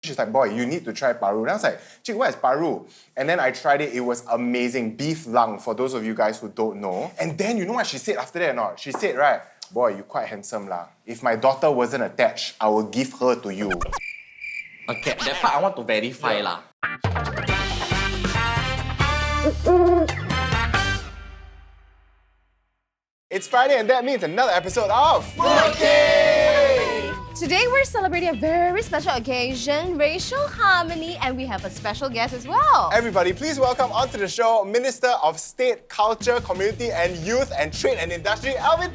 She's like, boy, you need to try Paru. And I was like, chick, what is Paru? And then I tried it. It was amazing. Beef lung, for those of you guys who don't know. And then you know what she said after that or not? She said, right, boy, you quite handsome lah. If my daughter wasn't attached, I will give her to you. Okay, that part I want to verify lah. It's Friday and that means another episode of Foodking! Today we're celebrating a very special occasion, racial harmony, and we have a special guest as well. Everybody, please welcome onto the show Minister of State, Culture, Community and Youth and Trade and Industry, Alvin.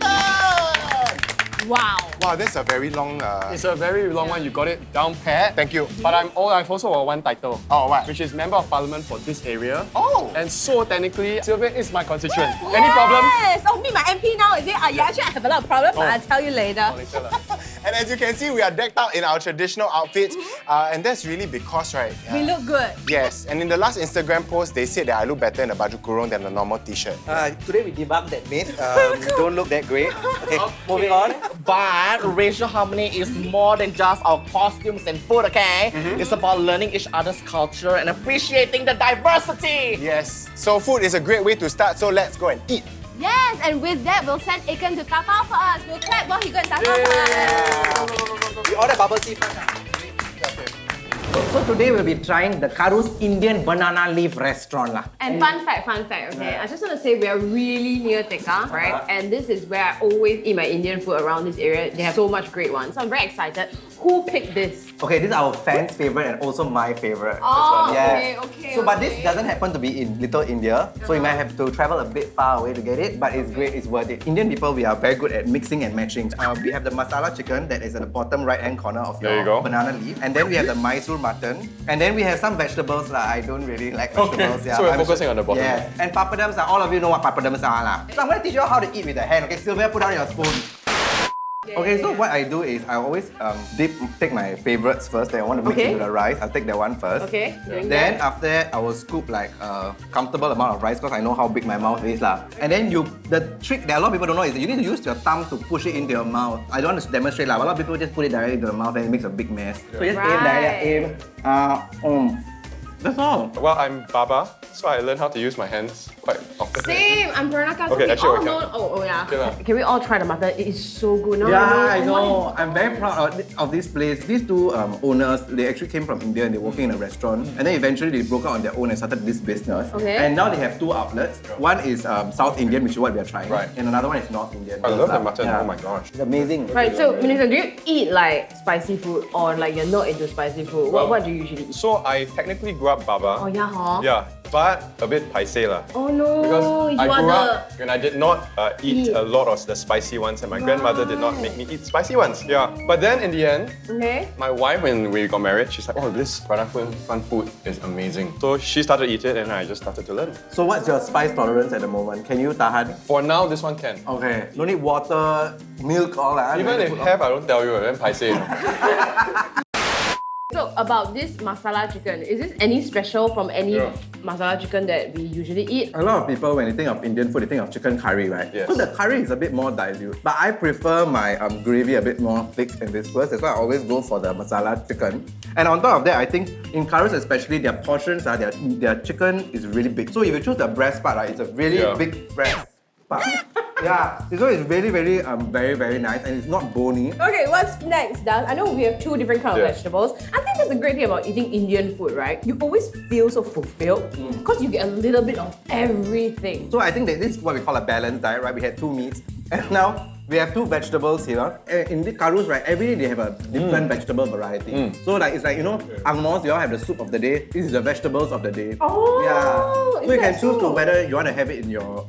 Wow. Wow, that's a very long... It's a very long one. You got it down pat. Thank you. But I've also got one title. Oh, what? Which is Member of Parliament for this area. Oh. And so technically, Sylvia is my constituent. Any problem? Yes. Oh, me, my MP now, is it? Yeah, actually I have a lot of problems, but I'll tell you later. And as you can see, we are decked out in our traditional outfits. And that's really because, right? We look good. Yes. And in the last Instagram post, they said that I look better in a baju kurung than a normal t-shirt. Today we debunked that myth. You don't look that great. Okay, moving on. But racial harmony is more than just our costumes and food, okay? It's about learning each other's culture and appreciating the diversity. Yes. So food is a great way to start, so let's go and eat. Yes, and with that, we'll send Aiken to tapao for us. We'll clap while he goes and tapao for us. We order bubble tea first. So today we'll be trying the Karu's Indian banana leaf restaurant lah. And fun fact, okay? I just want to say we are really near Tekka, right? And this is where I always eat my Indian food around this area. They have so much great ones. So I'm very excited. Who picked this? Okay, this is our fans' favorite and also my favorite. Oh, yeah. okay. So, but this doesn't happen to be in Little India, so you might have to travel a bit far away to get it, but it's great, it's worth it. Indian people, we are very good at mixing and matching. We have the Masala Chicken that is at the bottom right-hand corner of your banana leaf. And then we have the Mysore Mutton. And then we have some vegetables lah. I don't really like vegetables. Okay. So we're focusing on the bottom. Yes. And papadums, all of you know what papadums are lah. So I'm going to teach you how to eat with the hand. Okay, Sylvia, put down your spoon. Okay, so what I do is I always take my favorites first. Then I want to mix into the rice. I'll take that one first. Okay. Then after that, I will scoop like a comfortable amount of rice because I know how big my mouth is lah. And then the trick that a lot of people don't know is that you need to use your thumb to push it into your mouth. I don't want to demonstrate lah. A lot of people just put it directly into the mouth and it makes a big mess. So just aim. That's all. Well, I'm Baba, so I learned how to use my hands quite often. Same, I'm Veronica. Okay, actually, we yeah. Okay, can we all try the mutton? It is so good. No, I know. I'm very proud of this place. These two owners, they actually came from India and they're working in a restaurant. And then eventually they broke out on their own and started this business. Okay. And now they have two outlets. One is South Indian, which is what we are trying. Right. And another one is North Indian. I love the mutton. Oh my gosh. It's amazing. Right, so Minister, do you eat like spicy food or like you're not into spicy food? What do you usually eat? So I technically grew up Baba. Oh yeah, huh? Yeah, but a bit paiseh lah. Oh no, Because I you grew are up and I did not eat a lot of the spicy ones, and my grandmother did not make me eat spicy ones. Yeah, but then in the end, my wife, when we got married, she's like, oh, this Peranakan food is amazing. So she started to eat it and I just started to learn. So what's your spice tolerance at the moment? Can you tahan? For now, this one can. Okay. No need water, milk, all that. Even if have, I don't tell you, then paiseh. So about this masala chicken, is this any special from any masala chicken that we usually eat? A lot of people, when they think of Indian food, they think of chicken curry, right? Yes. So the curry is a bit more dilute. But I prefer my gravy a bit more thick and viscous. That's why I always go for the masala chicken. And on top of that, I think in curries especially, their portions, their chicken is really big. So if you choose the breast part, right, it's a really big breast part. Yeah, so it's really, very, very nice and it's not bony. Okay, what's next, Dan? I know we have two different kinds of vegetables. I think that's the great thing about eating Indian food, right? You always feel so fulfilled because you get a little bit of everything. So I think that this is what we call a balanced diet, right? We had two meats and now we have two vegetables here. In the Karus, right, every day they have a different vegetable variety. So like it's like, you know, Ang Mohs, you all have the soup of the day. This is the vegetables of the day. Oh, yeah. So you can choose to whether you want to have it in your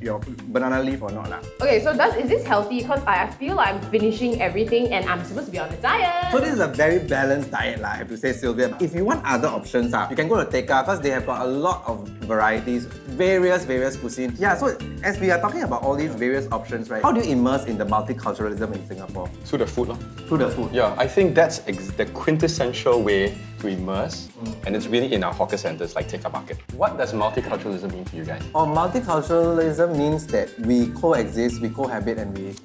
banana leaf or not lah. Okay, so is this healthy? Because I feel like I'm finishing everything and I'm supposed to be on a diet. So this is a very balanced diet lah, I have to say, Sylvia. If you want other options, you can go to Tekka because they have got a lot of varieties, various cuisines. Yeah, so as we are talking about all these various options, right, how do you immerse in the multiculturalism in Singapore? Through the food, Through the food. Yeah, I think that's the quintessential way to immerse, and it's really in our hawker centers like Tekka Market. What does multiculturalism mean to you guys? Multiculturalism means that we coexist, we cohabit, and we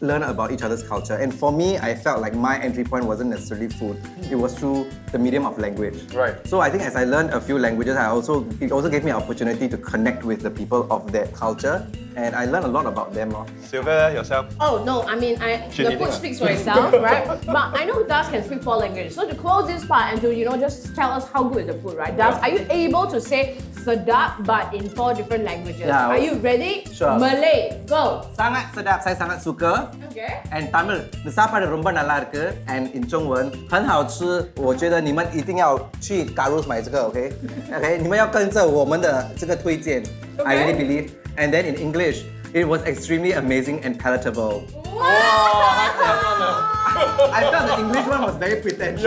learn about each other's culture. And for me, I felt like my entry point wasn't necessarily food. It was through the medium of language. Right. So I think as I learned a few languages, it also gave me an opportunity to connect with the people of that culture, and I learned a lot about them. Sylvia, yourself? Oh no, I mean, the food speaks for itself, right? But I know Das can speak 4 languages. So to close this part and to just tell us how good is the food, right? Das, are you able to say sedap but in 4 different languages? Yeah, Are you ready? Sure. Malay, go. Sangat sedap, saya sangat suka. Okay. And Tamil, 的சாப்பாடு ரொம்ப நல்லா இருக்கு and in 中文很好吃，我觉得你们一定要去 Karu 买这个 OK， 你们要跟着我们的这个推荐 I really believe. And then in English, it was extremely amazing and palatable. I felt the English one was very pretentious.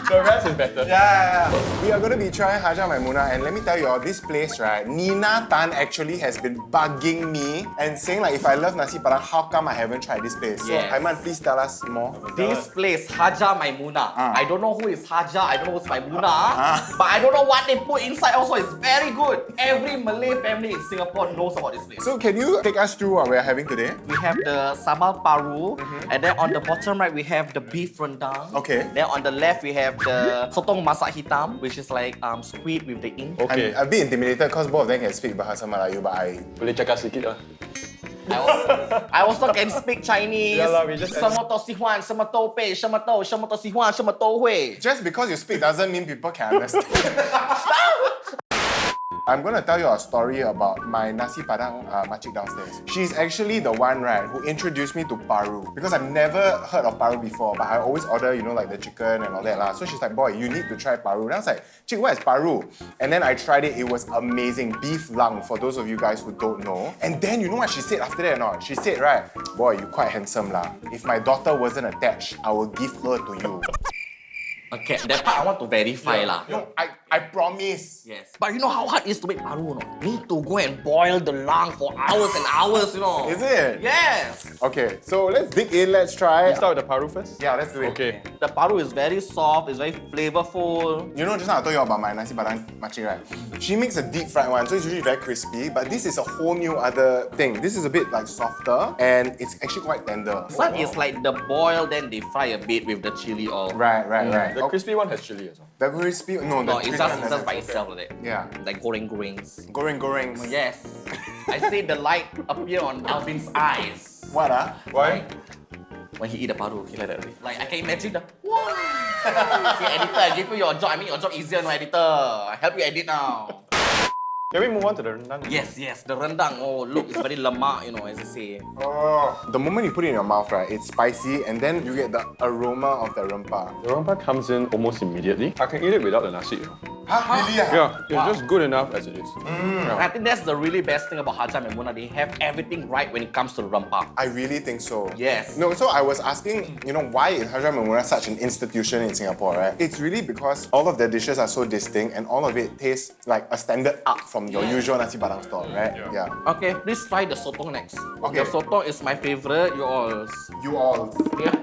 The rest is better. Yeah. We are going to be trying Haja Maimunah, and let me tell you all, this place, right, Nina Tan actually has been bugging me and saying like, if I love nasi padang, how come I haven't tried this place? Yes. So, Aiman, please tell us more. This place, Haja Maimunah. I don't know who is Haja, I don't know who's Maimunah, but I don't know what they put inside also. It's very good. Every Malay family in Singapore knows about this place. So, can you take us through what we're having today? We have the sambal Paru, and then on the bottom right we have the beef rendang. Okay. Then on the left we have the Sotong Hitam, which is like squid with the ink. Okay. I'm a bit intimidated because both of them can speak Bahasa Melayu, but I... Boleh cakap sikit lah. I also can speak Chinese. Yeah lah, we just- 什么都喜欢，什么都背，什么都喜欢，什么都会。 Just because you speak doesn't mean people can understand. I'm gonna tell you a story about my nasi padang makcik downstairs. She's actually the one, right, who introduced me to Paru. Because I've never heard of Paru before, but I always order, like the chicken and all that lah. So she's like, boy, you need to try Paru. And I was like, chick, what is Paru? And then I tried it, it was amazing. Beef lung, for those of you guys who don't know. And then you know what she said after that or not? She said, right, boy, you quite handsome lah. If my daughter wasn't attached, I will give her to you. Okay, that part I want to verify lah. No, I promise. Yes. But you know how hard it is to make paru, no? Need to go and boil the lung for hours and hours, Is it? Yes. Okay, so let's dig in, let's try. We start with the paru first? Yeah, let's do it. Okay. The paru is very soft, it's very flavorful. You know, just now I told you about my nasi padang makcik, right? She makes a deep fried one, so it's usually very crispy, but this is a whole new other thing. This is a bit like softer, and it's actually quite tender. One is like the boil, then they fry a bit with the chili oil. Right. The crispy one has chili as well. The crispy, no, the No, it's crispy just, one it's just by doesn't. itself like that. Yeah. Like goreng-gorengs. Gorengs. Yes. I see the light appear on Alvin's eyes. What Why? When he eat the paru, he like that. Like I can imagine the wow. Okay, editor, I give you your job. I make your job easier, no editor. I help you edit now. Can we move on to the rendang? Yes, the rendang. Oh, look, it's very lemak, as I say. Oh. The moment you put it in your mouth, right, it's spicy, and then you get the aroma of the rempah. The rempah comes in almost immediately. I can eat it without the nasi. Huh? Really? Yeah, it's just good enough as it is. I think that's the really best thing about Haja Maimunah. They have everything right when it comes to rempah. I really think so. Yes. No, so I was asking, why is Haja Maimunah such an institution in Singapore, right? It's really because all of their dishes are so distinct and all of it tastes like a standard up from your usual nasi padang store, right? Yeah. Okay, please try the sotong next. Okay. The sotong is my favorite. Yours. You all. Yeah.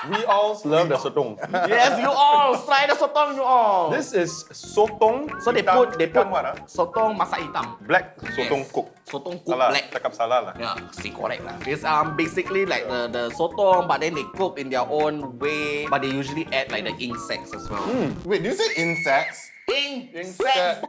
We all love the sotong. Yes, you all try the sotong. You all. This is sotong. So they hitam. put Hitam what? sotong Masala Chicken. Black sotong Yes. cook. Sotong cook Salah, black. cakap salah lah. Yeah, see, correct lah. It's basically like the sotong, but then they cook in their own way. But they usually add like the insects as well. Wait, did you say insects? Insects.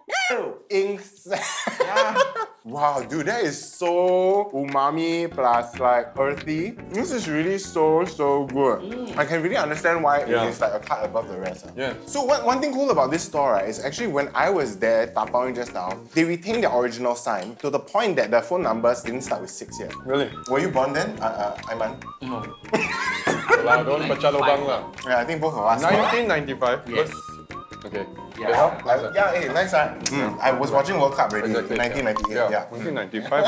Insects. Yeah. Wow, dude, that is so umami plus like earthy. This is really so good. I can really understand why Yeah. it is like a cut above the rest. Yeah. So one thing cool about this store, right, is actually when I was there tapaoing just now, they retained their original sign to the point that the phone numbers didn't start with 6 yet. Really? Were you born then, Aiman? No. Lah, don't pecah lubang lah. Yeah, I think both of us. 1995. Yes. Okay. Yeah. Good help? Nice, Yeah, hey, nice, right? I was watching World Cup already, Exactly. 1998. Yeah. 1995.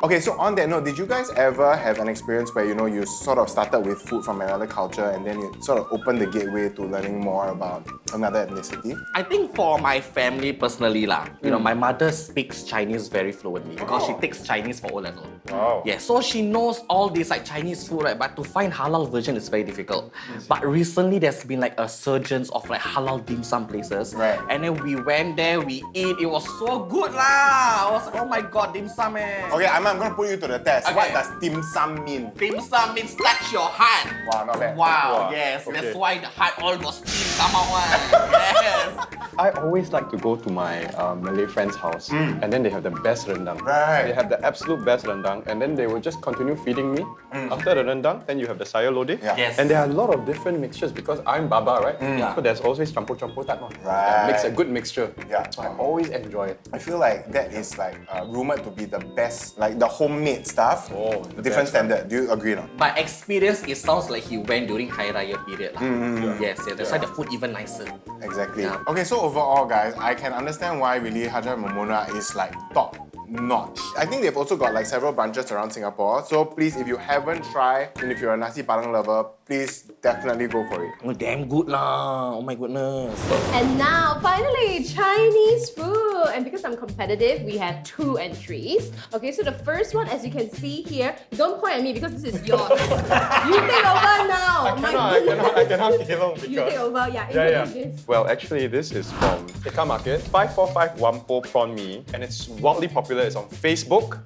Okay, so on that note, did you guys ever have an experience where you sort of started with food from another culture and then you sort of opened the gateway to learning more about another ethnicity? I think for my family personally my mother speaks Chinese very fluently because she takes Chinese for O-level. Wow. Yeah, so she knows all this like Chinese food, right? But to find halal version is very difficult. But recently there's been like a surgence of like halal dim sum places. Right. And then we went there, we eat, it was so good lah. I was like, oh my god, dim sum Okay, I'm gonna put you to the test. Okay. What does dim sum mean? Dim sum means touch your heart. Wow, not bad. Wow, Wow, yes. okay. That's why the heart all got steam come out one. Yes. I always like to go to my Malay friend's house and then they have the best rendang. Right. They have the absolute best rendang and then they will just continue feeding me. After the rendang, then you have the sayur lodeh. Yeah. Yes. And there are a lot of different mixtures because I'm Baba, right? So there's always campur-campur type one. Right. Makes a good mixture. Yeah. So I always enjoy it. I feel like that is like rumored to be the best, like the homemade stuff. Oh, the different best one. standard. Do you agree or not? By experience, it sounds like he went during Hari Raya period. Yes, that's why the food even nicer. Exactly. Yeah. Okay, so overall, guys, I can understand why really Hajar Maimunah is like top notch. I think they've also got like several branches around Singapore. So please, if you haven't tried, and if you're a nasi padang lover, please definitely go for it. Oh, damn good lah. Oh my goodness. And now, finally, Chinese food. And because I'm competitive, we have 2 entries. Okay, so the first one, as you can see here, don't point at me because this is yours. You take over now. I cannot kelong because... You take over, yeah. Yeah. Introduce this. Well, actually, this is from Tekka Market, 545 Whampoa Prawn Mee, and it's wildly popular. It's on Facebook.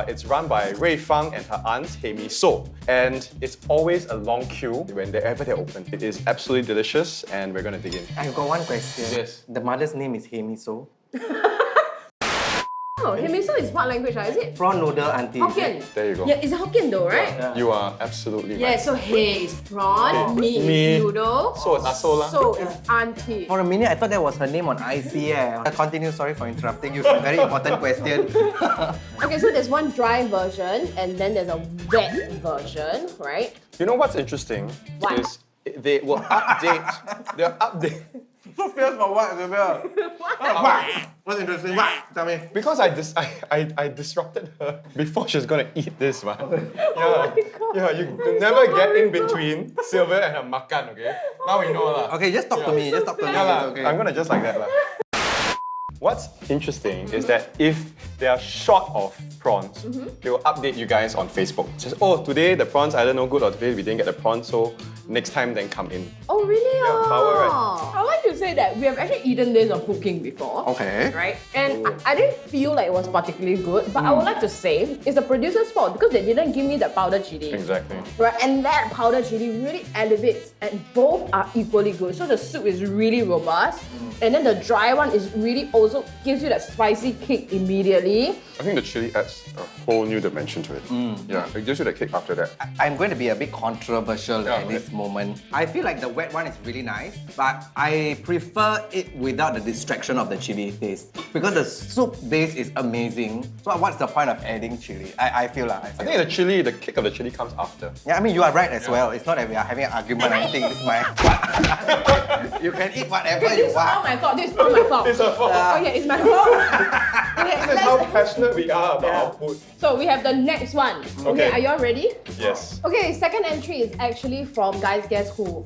It's run by Rui Fang and her aunt, Hey Miso. And it's always a long queue whenever they open. It is absolutely delicious, and we're gonna dig in. I've got one question. Yes. The mother's name is Hemiso. Oh, Hemiso is what language? Is it Prawn noodle auntie. Hokkien? There you go. Yeah, it's Hokkien though, right? You are absolutely Yeah, right. so hey is prawn, me Me. is noodle, So is aso lah. so is auntie. For a minute, I thought that was her name on IC. Continue, sorry for interrupting you. Very important question. Okay, so there's one dry version and then there's a wet version, right? You know what's interesting What? is they will update. They'll update. So fierce for what, Sylvia? What's interesting? Tell me. Because I disrupted her before she's gonna eat this one. Yeah, you never get in between Sylvia and her makan, okay? Now we know lah. Okay, just talk to me. Just talk to me. Yeah lah, It's okay. I'm gonna just like that lah. What's interesting is that if they are short of prawns, they will update you guys on Facebook. Just, oh, today the prawns either no good or today we didn't get the prawns, so next time then come in. Oh really? Yeah, power, right? I like to say that we have actually eaten this on foodking before. Okay. Right? And I didn't feel like it was particularly good, but I would like to say it's the producer's fault because they didn't give me the powdered chili. Exactly. Right, and that powdered chili really elevates, and both are equally good. So the soup is really robust, and then the dry one is really also gives you that spicy kick immediately. I think the chili adds a whole new dimension to it. Yeah, it gives you the kick after that. I'm going to be a bit controversial Yeah, at this moment. I feel like the wet one is really nice, but I prefer it without the distraction of the chili taste. Because the soup base is amazing. So what's the point of adding chili? I feel like. I think the kick of the chili comes after. Yeah, I mean, you are right as well. It's not that we are having an argument or anything. It's my... You can eat whatever Okay, you this is all want. my fault. This is all my fault. It's her fault. Oh yeah, it's my fault. Okay, This is how let's, passionate we are about our food. so we have the next one. Okay, Okay. are you all ready? Yes. Okay, second entry is actually from guys guess who.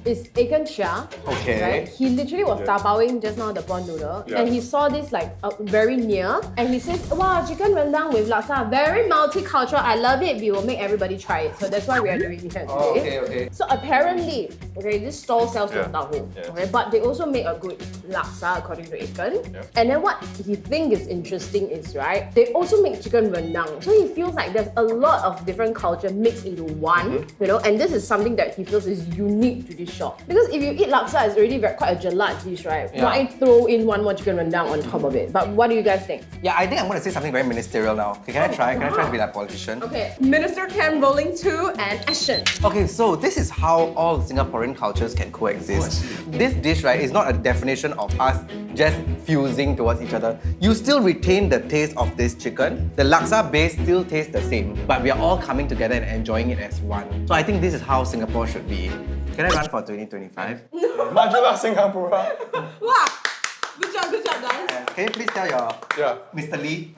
It's Aiken Chia. Okay. Right? He literally was tabaoing just now the prawn noodle, Yeah. and he saw this like very near, and he says, "Wow, chicken rendang with laksa, very multicultural. I love it. We will make everybody try it." So that's why we are doing it here today. Oh, okay. So apparently, okay, this stall sells Yeah. tahu, Yes. okay, but they also make a good laksa according to Aiken. Yeah. And then what he thinks is interesting is right, they also make chicken rendang. So he feels like there's a lot of different culture mixed into one, you know, and this is something that he feels is unique to this shop. Because if you eat laksa, it's already quite a gelat dish, right? Yeah. Why throw in one more chicken rendang on top of it? But what do you guys think? Yeah, I think I'm going to say something very ministerial now. Okay, can I try? Can I try to be that politician? Okay, Minister Cam rolling 2 and action. Okay, so this is how all Singaporean cultures can coexist. This dish, right, is not a definition of us just fusing towards each other. You still retain the taste of this chicken. The laksa base still tastes the same, but we are all coming together and enjoying it as one. So I think this is how Singapore should be. Can I run for 2025? Majulah Singapura. Wow! Good job, guys. Can you please tell your Yeah. Mr. Lee?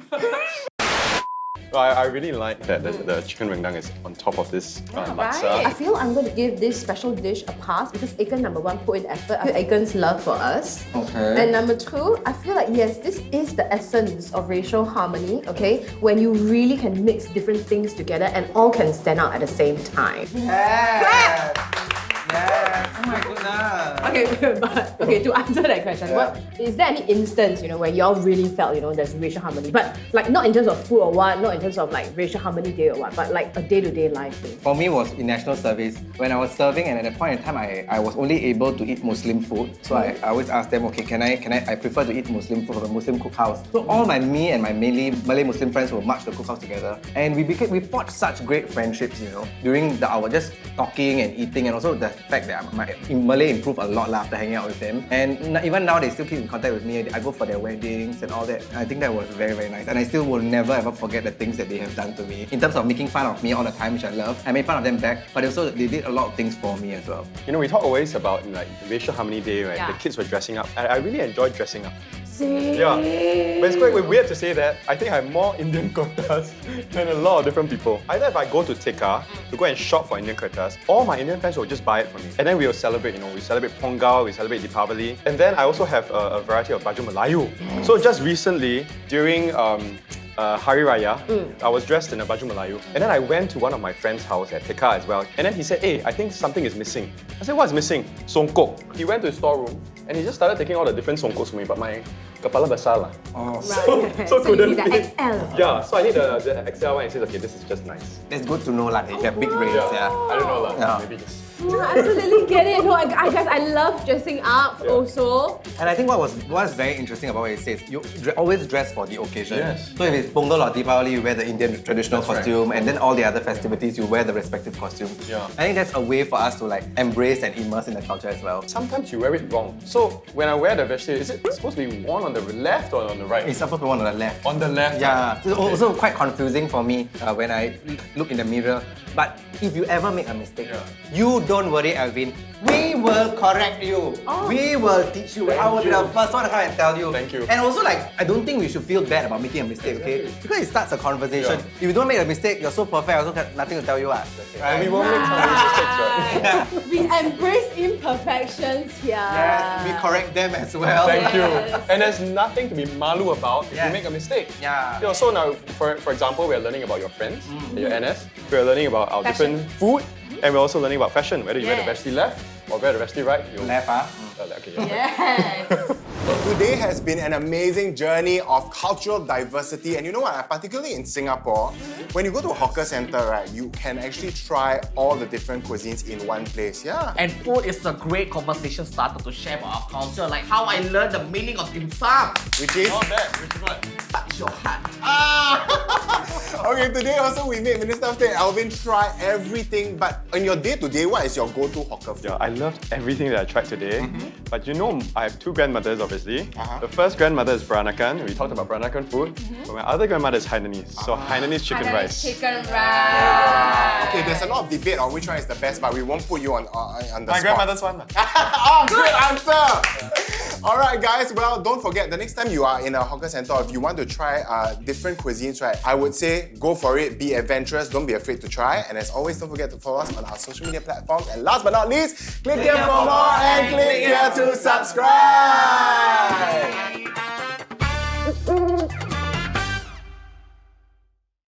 Well, I really like that the chicken rendang is on top of this laksa. I feel I'm going to give this special dish a pass because Aiken, number one, put in effort. I feel Aiken's love for us. Okay. And number two, I feel like, yes, this is the essence of racial harmony, okay? When you really can mix different things together and all can stand out at the same time. Yes! Yes! Oh my goodness! Okay, to answer that question, what is there any instance, where y'all really felt, there's racial harmony? But like not in terms of food or what, not in terms of like racial harmony day or what, but like a day-to-day life thing. For me, it was in national service. When I was serving, and at that point in time, I was only able to eat Muslim food. So I always asked them, okay, I prefer to eat Muslim food from a Muslim cookhouse. So all me and my mainly Malay Muslim friends will march to the cookhouse together. And we forged such great friendships, during our just talking and eating, and also the fact that my Malay improved a lot after hanging out with them. And even now, they still keep in contact with me. I go for their weddings and all that. I think that was very, very nice. And I still will never ever forget the things that they have done to me. In terms of making fun of me all the time, which I love. I made fun of them back, but also they did a lot of things for me as well. We talk always about like Racial Harmony Day, right? Yeah. The kids were dressing up. I really enjoyed dressing up. See? Yeah. But it's quite weird to say that. I think I have more Indian kurtas than a lot of different people. Either if I go to Tekka to go and shop for Indian kurtas, all my Indian friends will just buy it for me. And then we will celebrate, we celebrate Pongal, we celebrate Deepavali. And then I also have a variety of baju Melayu. Yes. So just recently, during Hari Raya, I was dressed in a baju Melayu. And then I went to one of my friend's house at Tekka as well. And then he said, hey, I think something is missing. I said, what's missing? Songkok. He went to his storeroom and he just started taking all the different songkoks for me, but my kepala besar lah. Oh. So couldn't you need fit. the XL. Yeah, so I need the XL one and he says, okay, this is just nice. It's good to know that they have big brains, I don't know lah, Yeah. maybe just... I absolutely get it. No, guys, I love dressing up also. And I think what's very interesting about what it says, you always dress for the occasion. Yes. So if it's Pongal or Deepavali, you wear the Indian traditional That's right. costume, and then all the other festivities, you wear the respective costume. Yeah. I think that's a way for us to like embrace and immerse in the culture as well. Sometimes you wear it wrong. So when I wear the vesture, is it supposed to be worn on the left or on the right? It's supposed to be one on the left. On the left. Yeah, so also quite confusing for me when I look in the mirror. But if you ever make a mistake, you don't worry, Alvin. We will correct you. We will teach you. I will be the first one to come and tell you. Thank you. And also, I don't think we should feel bad about making a mistake, okay? Because it starts a conversation. Yeah. If you don't make a mistake, you're so perfect. I also got nothing to tell you. And we won't make some mistakes, right? We embrace imperfections here. Yes, we correct them as well. Thank you. And there's nothing to be malu about if you make a mistake. Yeah. So now, for example, we're learning about your friends, your NS. We're learning about our different food, and we're also learning about fashion. Whether you wear the vesty left or wear the vesty right. Left, Okay, Yes. Today has been an amazing journey of cultural diversity, and you know what? Particularly in Singapore, when you go to a hawker center, right, you can actually try all the different cuisines in one place. Yeah. And food is a great conversation starter to share about our culture, like how I learned the meaning of dim sum. Which is Not bad. Which is what? Touch your heart. okay. Today also we made Minister of State Alvin try everything. But in your day-to-day, what is your go-to hawker food? Yeah, I loved everything that I tried today. But I have two grandmothers, obviously. The first grandmother is Peranakan. We talked about Peranakan food. But my other grandmother is Hainanese. So Hainanese chicken rice. Chicken rice. Okay, there's a lot of debate on which one is the best, but we won't put you on the My spot. grandmother's one. Oh, good answer! Alright guys, well don't forget, the next time you are in a hawker center, if you want to try different cuisines, right, I would say go for it, be adventurous, don't be afraid to try. And as always, don't forget to follow us on our social media platforms. And last but not least, click here for more and click here to subscribe!